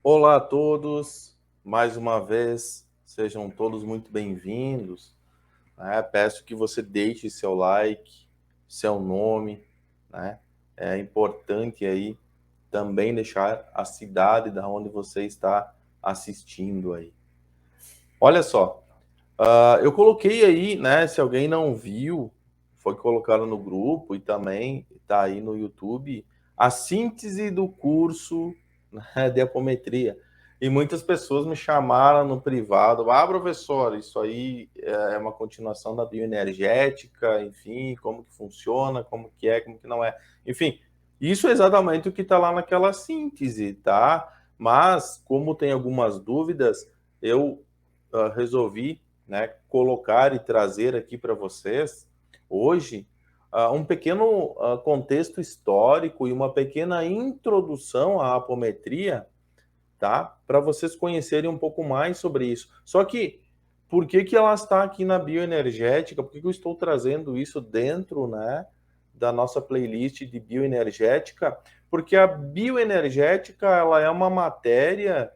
Olá a todos, mais uma vez, sejam todos muito bem-vindos, né? Peço que você deixe seu like, seu nome, né? É importante aí também deixar a cidade da onde você está assistindo aí. Olha só, eu coloquei aí, né? Se alguém não viu, foi colocado no grupo e também está aí no YouTube, a síntese do curso, né, de apometria. E muitas pessoas me chamaram no privado, professor, isso aí é uma continuação da bioenergética, enfim, como que funciona, como que é, como que não é. Enfim, isso é exatamente o que está lá naquela síntese, tá? Mas, como tem algumas dúvidas, eu resolvi, né, colocar e trazer aqui para vocês hoje um pequeno contexto histórico e uma pequena introdução à apometria, tá? Para vocês conhecerem um pouco mais sobre isso. Só que por que que ela está aqui na bioenergética? Por que que eu estou trazendo isso dentro, né, da nossa playlist de bioenergética? Porque a bioenergética, ela é uma matéria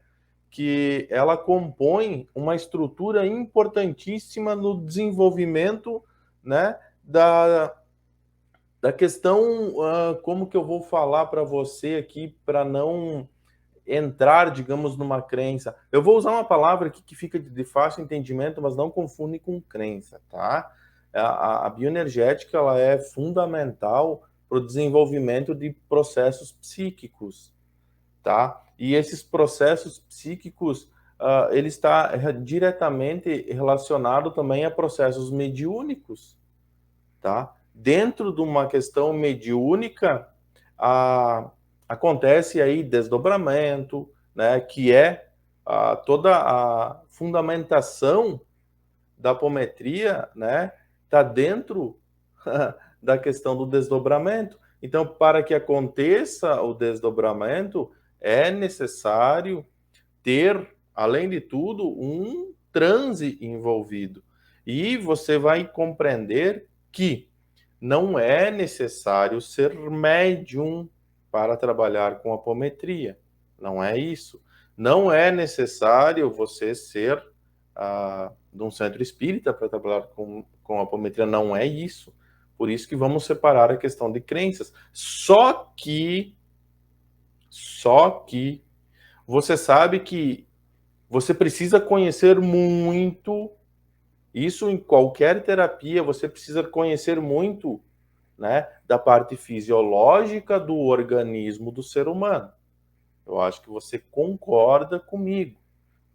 que ela compõe uma estrutura importantíssima no desenvolvimento, né, da questão, como que eu vou falar para você aqui para não entrar, digamos, numa crença. Eu vou usar uma palavra aqui que fica de fácil entendimento, mas não confunde com crença, tá? A bioenergética, ela é fundamental para o desenvolvimento de processos psíquicos, tá? E esses processos psíquicos, ele está diretamente relacionado também a processos mediúnicos, tá? Dentro de uma questão mediúnica, acontece aí desdobramento, né? Que é toda a fundamentação da apometria, né? Está dentro da questão do desdobramento. Então, para que aconteça o desdobramento, é necessário ter, além de tudo, um transe envolvido. E você vai compreender que não é necessário ser médium para trabalhar com apometria. Não é isso. Não é necessário você ser de um centro espírita para trabalhar com apometria. Não é isso. Por isso que vamos separar a questão de crenças. Só que você sabe que você precisa conhecer muito, isso em qualquer terapia, você precisa conhecer muito, né, da parte fisiológica do organismo do ser humano. Eu acho que você concorda comigo,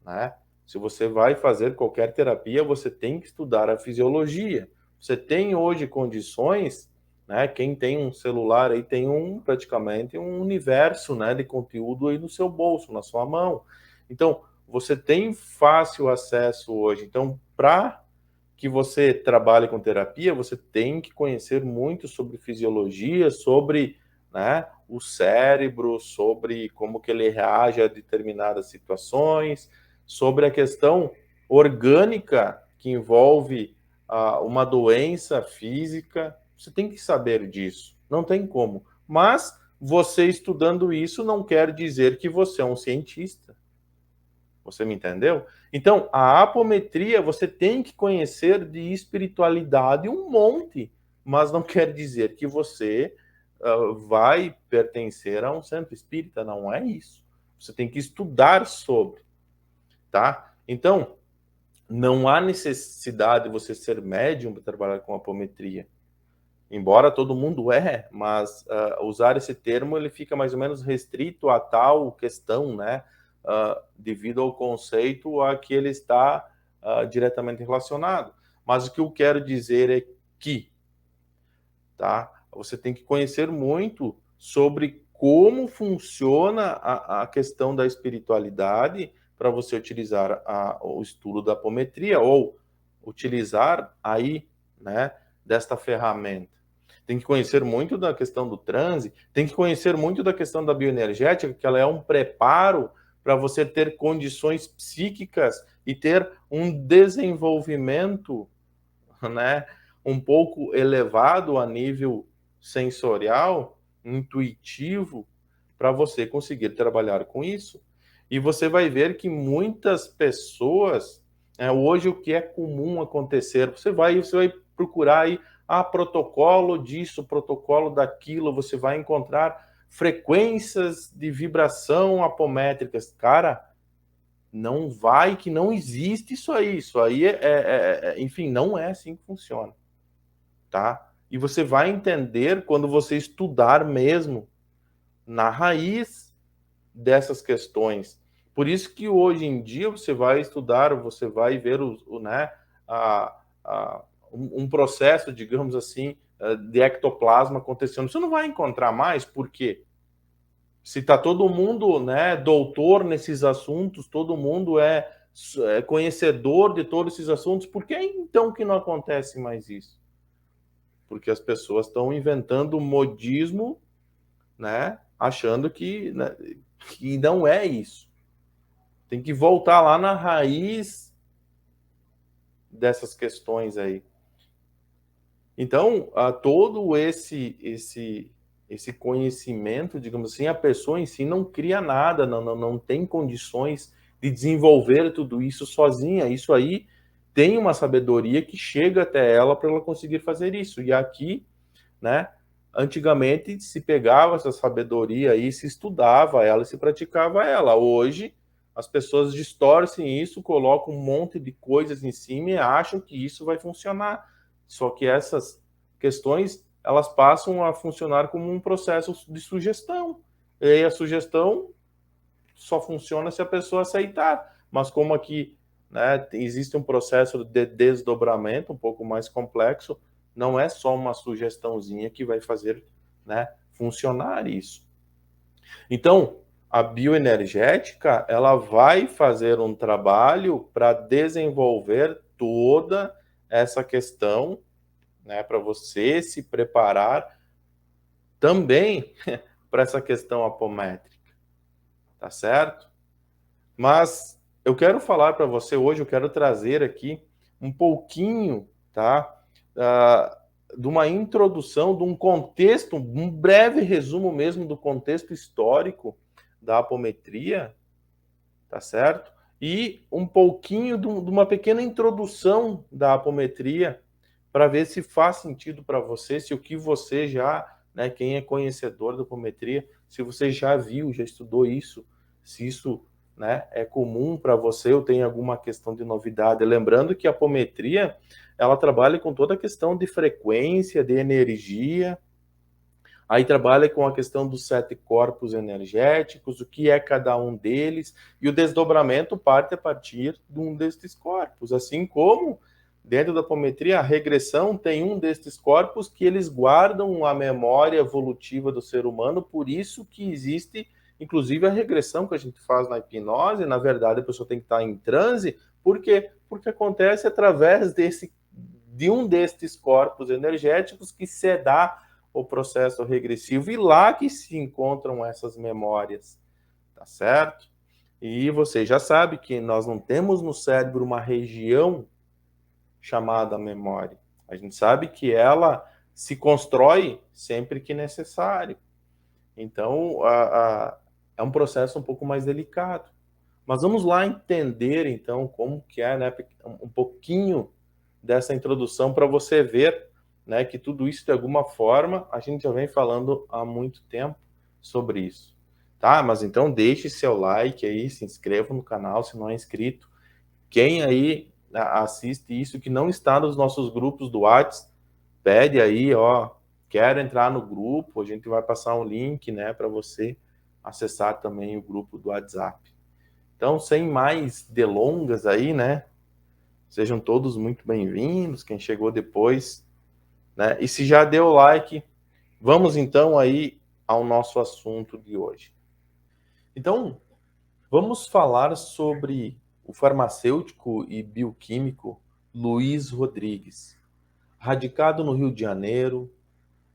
né? Se você vai fazer qualquer terapia, você tem que estudar a fisiologia. Você tem hoje condições, né? Quem tem um celular aí tem praticamente um universo, né, de conteúdo aí no seu bolso, na sua mão. Então, você tem fácil acesso hoje. Então, para que você trabalhe com terapia, você tem que conhecer muito sobre fisiologia, sobre, né, o cérebro, sobre como que ele reage a determinadas situações, sobre a questão orgânica que envolve uma doença física. Você tem que saber disso, não tem como. Mas você estudando isso não quer dizer que você é um cientista. Você me entendeu? Então, a apometria, você tem que conhecer de espiritualidade um monte, mas não quer dizer que você vai pertencer a um centro espírita, não é isso. Você tem que estudar sobre, tá? Então, não há necessidade de você ser médium para trabalhar com apometria. Embora todo mundo mas usar esse termo ele fica mais ou menos restrito a tal questão, né? Devido ao conceito a que ele está diretamente relacionado. Mas o que eu quero dizer é que, tá? Você tem que conhecer muito sobre como funciona a questão da espiritualidade para você utilizar o estudo da apometria ou utilizar aí, né, desta ferramenta. Tem que conhecer muito da questão do transe, tem que conhecer muito da questão da bioenergética, que ela é um preparo para você ter condições psíquicas e ter um desenvolvimento, né, um pouco elevado a nível sensorial, intuitivo, para você conseguir trabalhar com isso. E você vai ver que muitas pessoas, hoje o que é comum acontecer, você vai procurar aí, protocolo disso, protocolo daquilo, você vai encontrar frequências de vibração apométricas. Cara, não vai, que não existe isso aí. Isso aí enfim, não é assim que funciona, tá? E você vai entender quando você estudar mesmo na raiz dessas questões. Por isso que hoje em dia você vai estudar, você vai ver né, a, um processo, digamos assim, de ectoplasma acontecendo. Você não vai encontrar mais, por quê? Se está todo mundo, né, doutor nesses assuntos, todo mundo é conhecedor de todos esses assuntos, por que então que não acontece mais isso? Porque as pessoas estão inventando modismo, né, achando né, que não é isso. Tem que voltar lá na raiz dessas questões aí. Então, todo esse conhecimento, digamos assim, a pessoa em si não cria nada, não tem condições de desenvolver tudo isso sozinha. Isso aí tem uma sabedoria que chega até ela para ela conseguir fazer isso. E aqui, né, antigamente se pegava essa sabedoria aí, se estudava ela e se praticava ela. Hoje, as pessoas distorcem isso, colocam um monte de coisas em cima e acham que isso vai funcionar. Só que essas questões, elas passam a funcionar como um processo de sugestão. E aí a sugestão só funciona se a pessoa aceitar. Mas como aqui, né, existe um processo de desdobramento um pouco mais complexo, não é só uma sugestãozinha que vai fazer, né, funcionar isso. Então, a bioenergética, ela vai fazer um trabalho para desenvolver toda essa questão, né, para você se preparar também para essa questão apométrica, tá certo? Mas eu quero falar para você hoje, eu quero trazer aqui um pouquinho, tá? De uma introdução, de um contexto, um breve resumo mesmo do contexto histórico da apometria, tá certo? E um pouquinho de uma pequena introdução da apometria para ver se faz sentido para você, se o que você já, né, quem é conhecedor da apometria, se você já viu, já estudou isso, se isso, né, é comum para você ou tem alguma questão de novidade. Lembrando que a apometria, ela trabalha com toda a questão de frequência, de energia, aí trabalha com a questão dos 7 corpos energéticos, o que é cada um deles, e o desdobramento parte a partir de um destes corpos, assim como dentro da apometria a regressão tem um destes corpos que eles guardam a memória evolutiva do ser humano, por isso que existe inclusive a regressão que a gente faz na hipnose, na verdade a pessoa tem que estar em transe, por quê? Porque acontece através de um destes corpos energéticos que se dá o processo regressivo e lá que se encontram essas memórias, tá certo? E você já sabe que nós não temos no cérebro uma região chamada memória. A gente sabe que ela se constrói sempre que necessário. Então, é um processo um pouco mais delicado. Mas vamos lá entender, então, como que é, né, um pouquinho dessa introdução para você ver, né, que tudo isso, de alguma forma, a gente já vem falando há muito tempo sobre isso. Tá? Mas então deixe seu like aí, se inscreva no canal se não é inscrito. Quem aí assiste isso que não está nos nossos grupos do WhatsApp, pede aí, ó, quero entrar no grupo, a gente vai passar um link, né, para você acessar também o grupo do WhatsApp. Então, sem mais delongas aí, né, sejam todos muito bem-vindos, quem chegou depois, né, e se já deu like, vamos então aí ao nosso assunto de hoje. Então, vamos falar sobre o farmacêutico e bioquímico Luiz Rodrigues, radicado no Rio de Janeiro,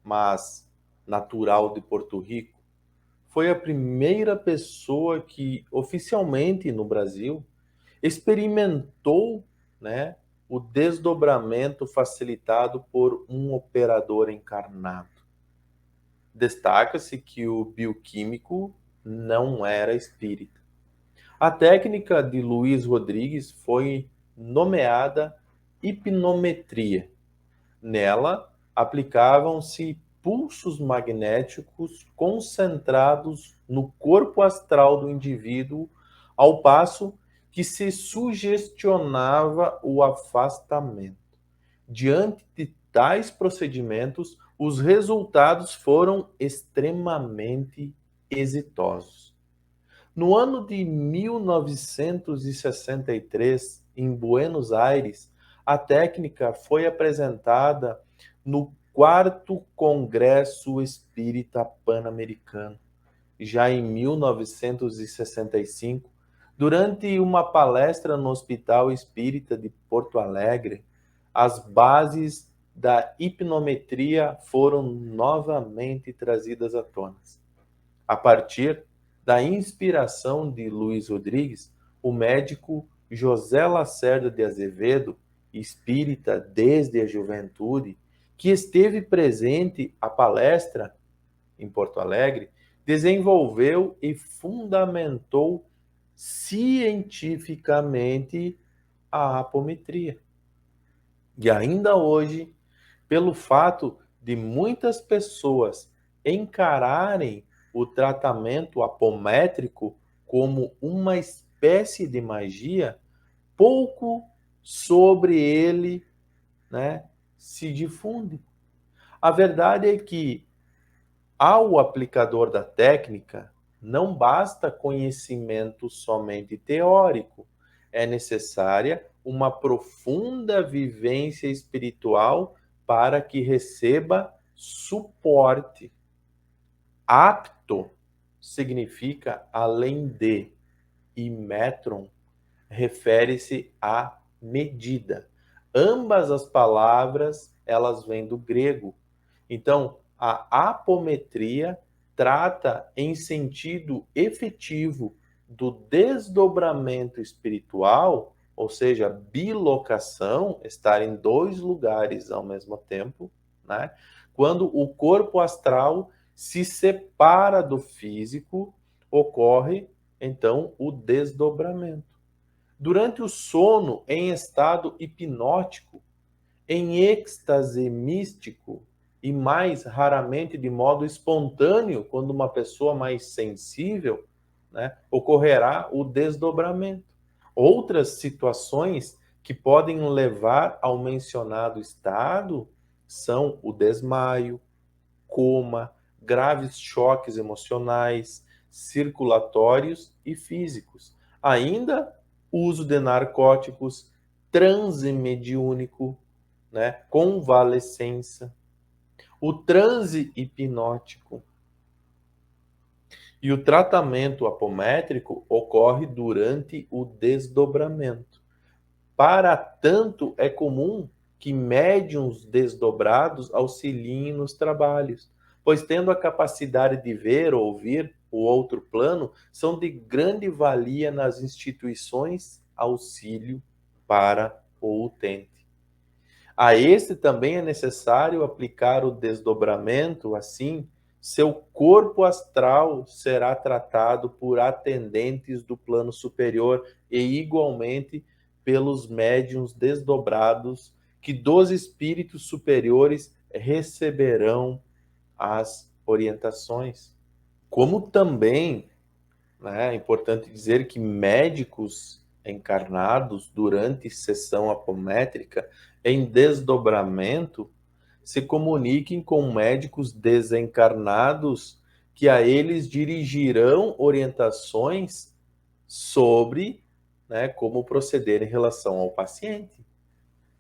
mas natural de Porto Rico. Foi a primeira pessoa que oficialmente no Brasil experimentou, né, o desdobramento facilitado por um operador encarnado. Destaca-se que o bioquímico não era espírita. A técnica de Luiz Rodrigues foi nomeada hipnometria. Nela, aplicavam-se pulsos magnéticos concentrados no corpo astral do indivíduo, ao passo que se sugestionava o afastamento. Diante de tais procedimentos, os resultados foram extremamente exitosos. No ano de 1963, em Buenos Aires, a técnica foi apresentada no quarto Congresso Espírita Pan-Americano. Já em 1965, durante uma palestra no Hospital Espírita de Porto Alegre, as bases da hipnometria foram novamente trazidas à tona. A partir da inspiração de Luiz Rodrigues, o médico José Lacerda de Azevedo, espírita desde a juventude, que esteve presente à palestra em Porto Alegre, desenvolveu e fundamentou cientificamente a apometria. E ainda hoje, pelo fato de muitas pessoas encararem o tratamento apométrico como uma espécie de magia, pouco sobre ele, né, se difunde. A verdade é que ao aplicador da técnica não basta conhecimento somente teórico, é necessária uma profunda vivência espiritual para que receba suporte. Apto significa além de, e metron refere-se à medida. Ambas as palavras, elas vêm do grego. Então, a apometria trata em sentido efetivo do desdobramento espiritual, ou seja, bilocação, estar em dois lugares ao mesmo tempo, né? Quando o corpo astral se separa do físico, ocorre então o desdobramento. Durante o sono, em estado hipnótico, em êxtase místico e mais raramente de modo espontâneo, quando uma pessoa mais sensível, né, ocorrerá o desdobramento. Outras situações que podem levar ao mencionado estado são o desmaio, coma, graves choques emocionais, circulatórios e físicos. Ainda uso de narcóticos, transe mediúnico, né, convalescença, o transe hipnótico. E o tratamento apométrico ocorre durante o desdobramento. Para tanto, é comum que médiuns desdobrados auxiliem nos trabalhos, pois tendo a capacidade de ver ou ouvir o outro plano, são de grande valia nas instituições auxílio para o utente. A este também é necessário aplicar o desdobramento, assim, seu corpo astral será tratado por atendentes do plano superior e igualmente pelos médiuns desdobrados que dos espíritos superiores receberão as orientações. Como também, né, é importante dizer que médicos encarnados durante sessão apométrica em desdobramento se comuniquem com médicos desencarnados que a eles dirigirão orientações sobre, né, como proceder em relação ao paciente.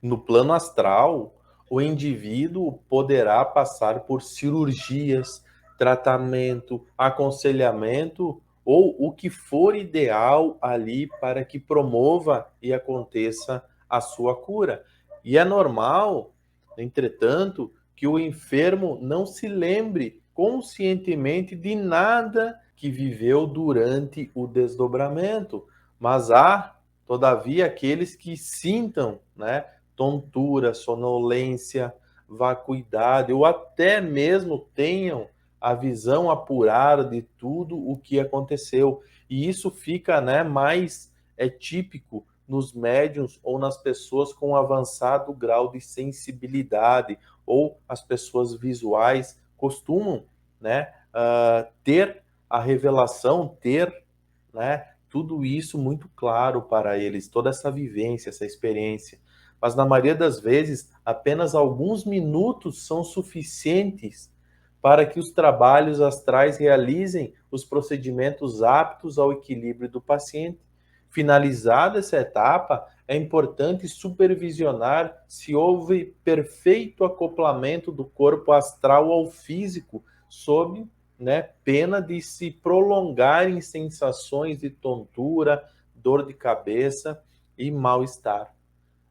No plano astral, o indivíduo poderá passar por cirurgias, tratamento, aconselhamento ou o que for ideal ali para que promova e aconteça a sua cura. E é normal, entretanto, que o enfermo não se lembre conscientemente de nada que viveu durante o desdobramento, mas há, todavia, aqueles que sintam, né, tontura, sonolência, vacuidade, ou até mesmo tenham a visão apurada de tudo o que aconteceu. E isso fica, né, mais típico nos médiuns ou nas pessoas com avançado grau de sensibilidade, ou as pessoas visuais costumam, né, ter a revelação, ter, né, tudo isso muito claro para eles, toda essa vivência, essa experiência. Mas na maioria das vezes, apenas alguns minutos são suficientes para que os trabalhos astrais realizem os procedimentos aptos ao equilíbrio do paciente. Finalizada essa etapa, é importante supervisionar se houve perfeito acoplamento do corpo astral ao físico, sob, né, pena de se prolongarem sensações de tontura, dor de cabeça e mal-estar.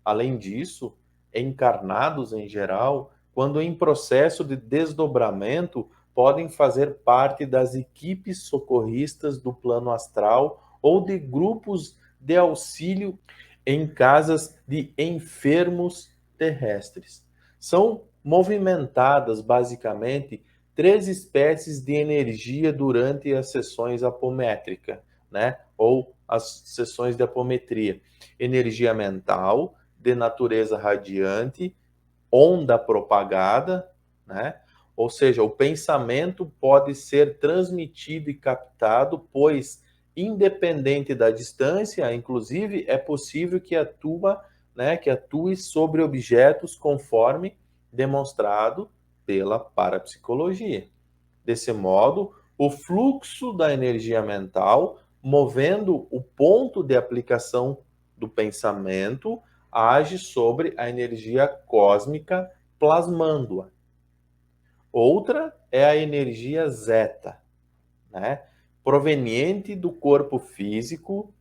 Além disso, encarnados em geral, quando em processo de desdobramento, podem fazer parte das equipes socorristas do plano astral ou de grupos de auxílio em casas de enfermos terrestres. São movimentadas, basicamente, três espécies de energia durante as sessões apométricas, né? Ou as sessões de apometria. Energia mental, de natureza radiante, onda propagada, né? Ou seja, o pensamento pode ser transmitido e captado, pois, independente da distância, inclusive, é possível que atue sobre objetos conforme demonstrado pela parapsicologia. Desse modo, o fluxo da energia mental, movendo o ponto de aplicação do pensamento, age sobre a energia cósmica, plasmando-a. Outra é a energia zeta, né? Proveniente do corpo físico,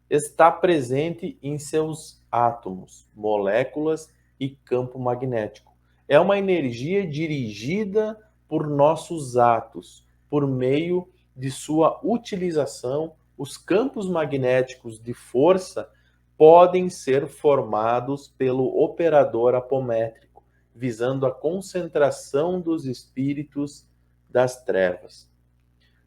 está presente em seus átomos, moléculas e campo magnético. É uma energia dirigida por nossos atos, por meio de sua utilização, os campos magnéticos de força podem ser formados pelo operador apométrico, visando a concentração dos espíritos das trevas.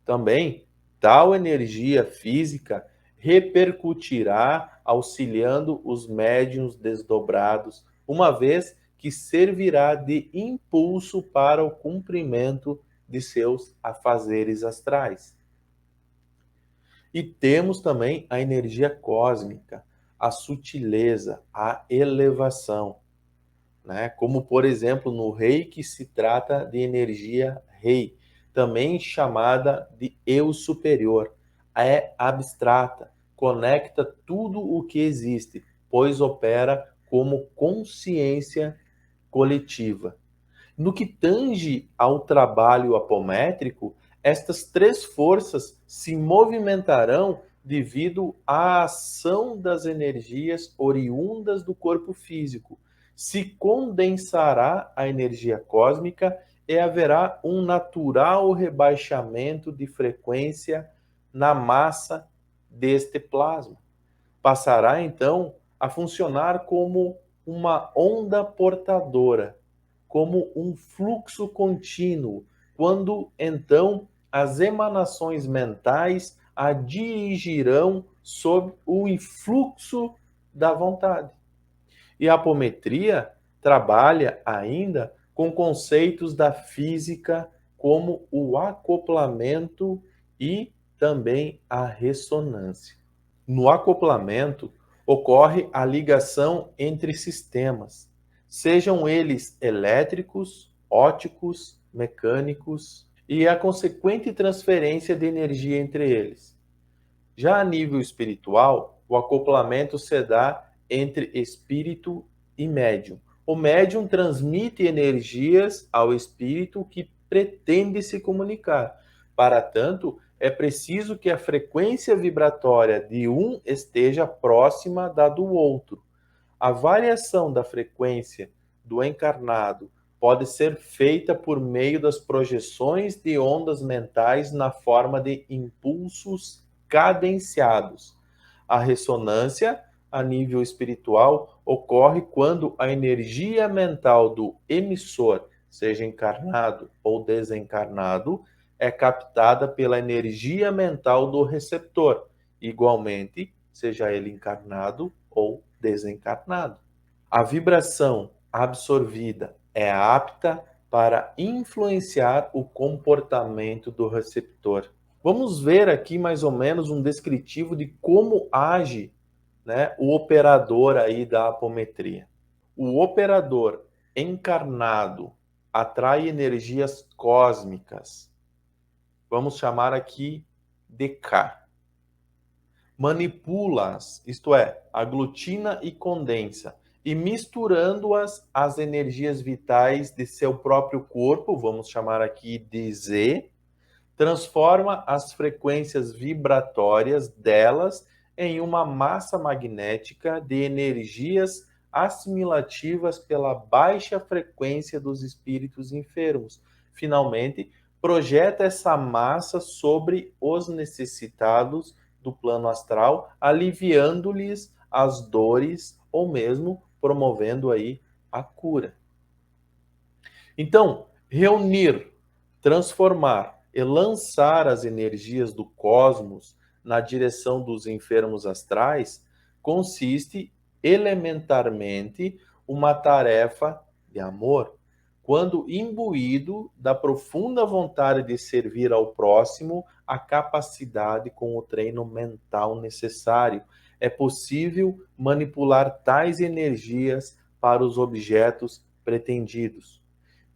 Também, tal energia física repercutirá auxiliando os médiuns desdobrados, uma vez que servirá de impulso para o cumprimento de seus afazeres astrais. E temos também a energia cósmica, a sutileza, a elevação, né? Como, por exemplo, no Reiki se trata de energia Rei, também chamada de eu superior. É abstrata, conecta tudo o que existe, pois opera como consciência coletiva. No que tange ao trabalho apométrico, estas três forças se movimentarão devido à ação das energias oriundas do corpo físico. Se condensará a energia cósmica e haverá um natural rebaixamento de frequência na massa deste plasma. Passará então a funcionar como uma onda portadora, como um fluxo contínuo, quando então as emanações mentais a dirigirão sob o influxo da vontade. E a apometria trabalha ainda com conceitos da física como o acoplamento e também a ressonância. No acoplamento, ocorre a ligação entre sistemas, sejam eles elétricos, ópticos, mecânicos, e a consequente transferência de energia entre eles. Já a nível espiritual, o acoplamento se dá entre espírito e médium. O médium transmite energias ao espírito que pretende se comunicar. Para tanto, é preciso que a frequência vibratória de um esteja próxima da do outro. A variação da frequência do encarnado pode ser feita por meio das projeções de ondas mentais na forma de impulsos cadenciados. A ressonância, a nível espiritual, ocorre quando a energia mental do emissor seja encarnado ou desencarnado, é captada pela energia mental do receptor, igualmente, seja ele encarnado ou desencarnado. A vibração absorvida é apta para influenciar o comportamento do receptor. Vamos ver aqui mais ou menos um descritivo de como age, né, o operador aí da apometria. O operador encarnado atrai energias cósmicas. Vamos chamar aqui de K. Manipula-as, isto é, aglutina e condensa, e misturando-as às energias vitais de seu próprio corpo, vamos chamar aqui de Z, transforma as frequências vibratórias delas em uma massa magnética de energias assimilativas pela baixa frequência dos espíritos enfermos. Finalmente, projeta essa massa sobre os necessitados do plano astral, aliviando-lhes as dores ou mesmo promovendo aí a cura. Então, reunir, transformar e lançar as energias do cosmos na direção dos enfermos astrais consiste elementarmente uma tarefa de amor. Quando imbuído da profunda vontade de servir ao próximo, a capacidade com o treino mental necessário, é possível manipular tais energias para os objetos pretendidos.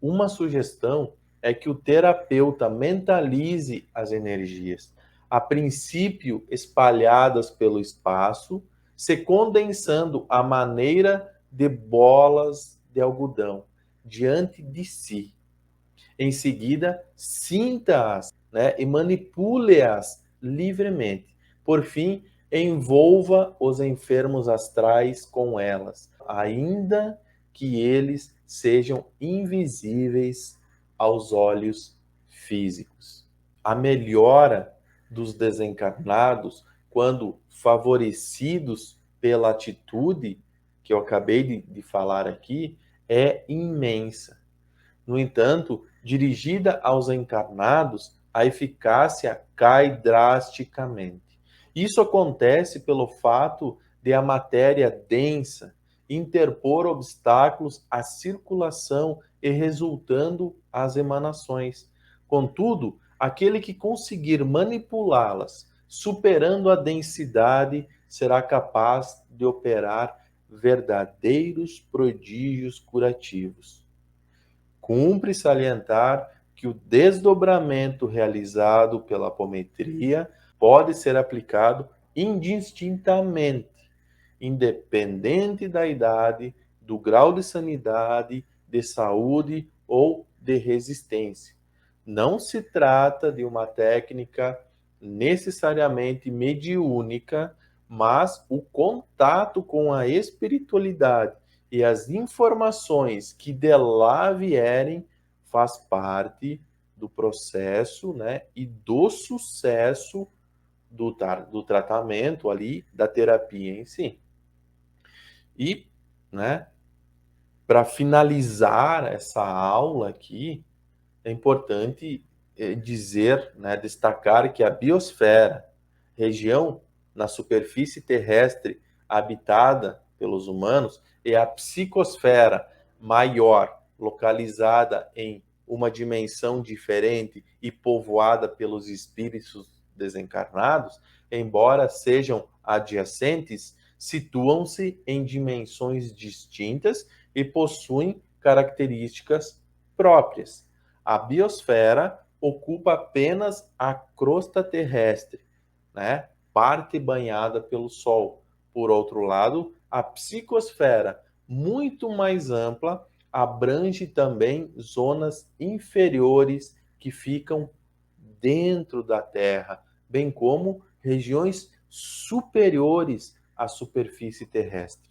Uma sugestão é que o terapeuta mentalize as energias, a princípio espalhadas pelo espaço, se condensando à maneira de bolas de algodão diante de si. Em seguida, sinta-as, né, e manipule-as livremente. Por fim, envolva os enfermos astrais com elas, ainda que eles sejam invisíveis aos olhos físicos. A melhora dos desencarnados, quando favorecidos pela atitude que eu acabei de falar aqui, é imensa. No entanto, dirigida aos encarnados, a eficácia cai drasticamente. Isso acontece pelo fato de a matéria densa interpor obstáculos à circulação e resultando as emanações. Contudo, aquele que conseguir manipulá-las, superando a densidade, será capaz de operar verdadeiros prodígios curativos. Cumpre salientar que o desdobramento realizado pela apometria pode ser aplicado indistintamente, independente da idade, do grau de sanidade, de saúde ou de resistência. Não se trata de uma técnica necessariamente mediúnica, mas o contato com a espiritualidade e as informações que de lá vierem faz parte do processo, né, e do sucesso do tratamento ali, da terapia em si. E, né, para finalizar essa aula aqui, é importante dizer, né, destacar que a biosfera, região na superfície terrestre habitada pelos humanos, é a psicosfera maior, localizada em uma dimensão diferente e povoada pelos espíritos desencarnados, embora sejam adjacentes, situam-se em dimensões distintas e possuem características próprias. A biosfera ocupa apenas a crosta terrestre, né? Parte banhada pelo Sol. Por outro lado, a psicosfera, muito mais ampla, abrange também zonas inferiores que ficam dentro da Terra, bem como regiões superiores à superfície terrestre.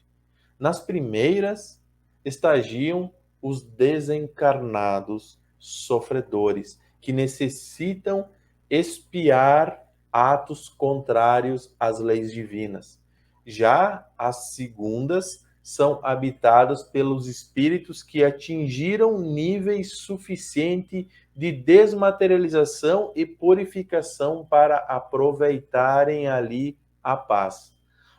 Nas primeiras estagiam os desencarnados sofredores, que necessitam expiar atos contrários às leis divinas. Já as segundas são habitados pelos espíritos que atingiram níveis suficientes de desmaterialização e purificação para aproveitarem ali a paz.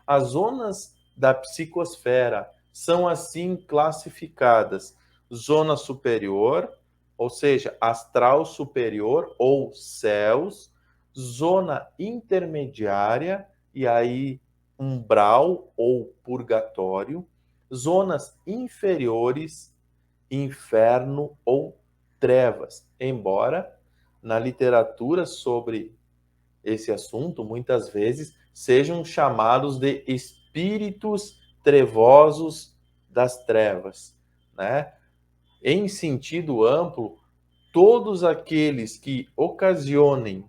As zonas da psicosfera são assim classificadas: zona superior, ou seja, astral superior ou céus, zona intermediária, e aí umbral ou purgatório, zonas inferiores, inferno ou trevas. Embora na literatura sobre esse assunto, muitas vezes sejam chamados de espíritos trevosos das trevas, né? Em sentido amplo, todos aqueles que ocasionem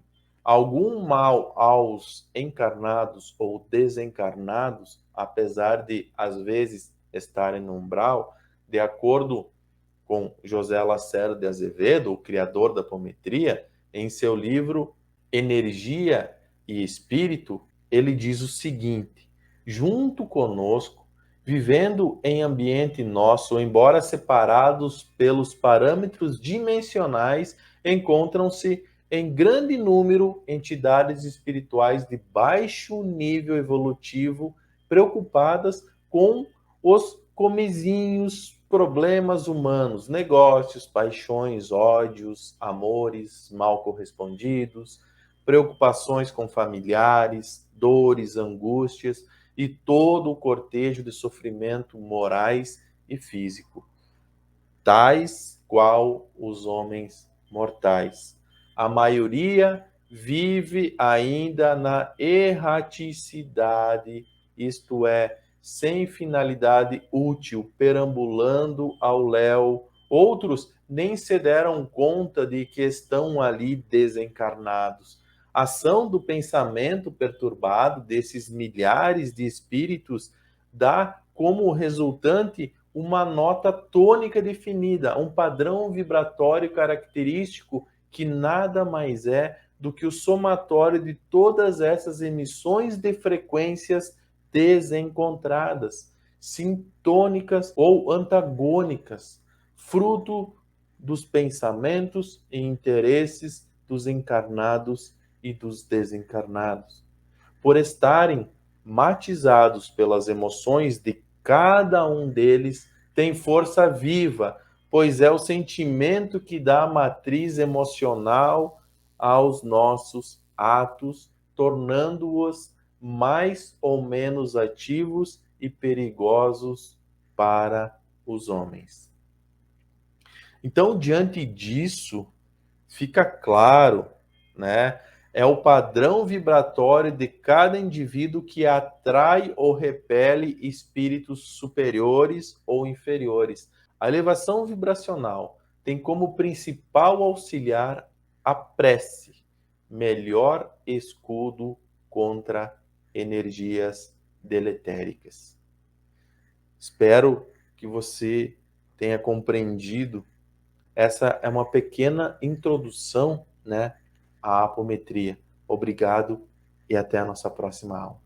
algum mal aos encarnados ou desencarnados, apesar de às vezes estarem no umbral, de acordo com José Lacerda de Azevedo, o criador da apometria, em seu livro Energia e Espírito, ele diz o seguinte: junto conosco, vivendo em ambiente nosso, embora separados pelos parâmetros dimensionais, encontram-se em grande número entidades espirituais de baixo nível evolutivo, preocupadas com os comezinhos problemas humanos, negócios, paixões, ódios, amores mal correspondidos, preocupações com familiares, dores, angústias e todo o cortejo de sofrimento morais e físico, tais qual os homens mortais. A maioria vive ainda na erraticidade, isto é, sem finalidade útil, perambulando ao léu. Outros nem se deram conta de que estão ali desencarnados. A ação do pensamento perturbado desses milhares de espíritos dá como resultante uma nota tônica definida, um padrão vibratório característico que nada mais é do que o somatório de todas essas emissões de frequências desencontradas, sintônicas ou antagônicas, fruto dos pensamentos e interesses dos encarnados e dos desencarnados. Por estarem matizados pelas emoções de cada um deles, tem força viva, pois é o sentimento que dá matriz emocional aos nossos atos, tornando-os mais ou menos ativos e perigosos para os homens. Então, diante disso, fica claro, né? É o padrão vibratório de cada indivíduo que atrai ou repele espíritos superiores ou inferiores. A elevação vibracional tem como principal auxiliar a prece, melhor escudo contra energias deletéricas. Espero que você tenha compreendido. Essa é uma pequena introdução, né, à apometria. Obrigado e até a nossa próxima aula.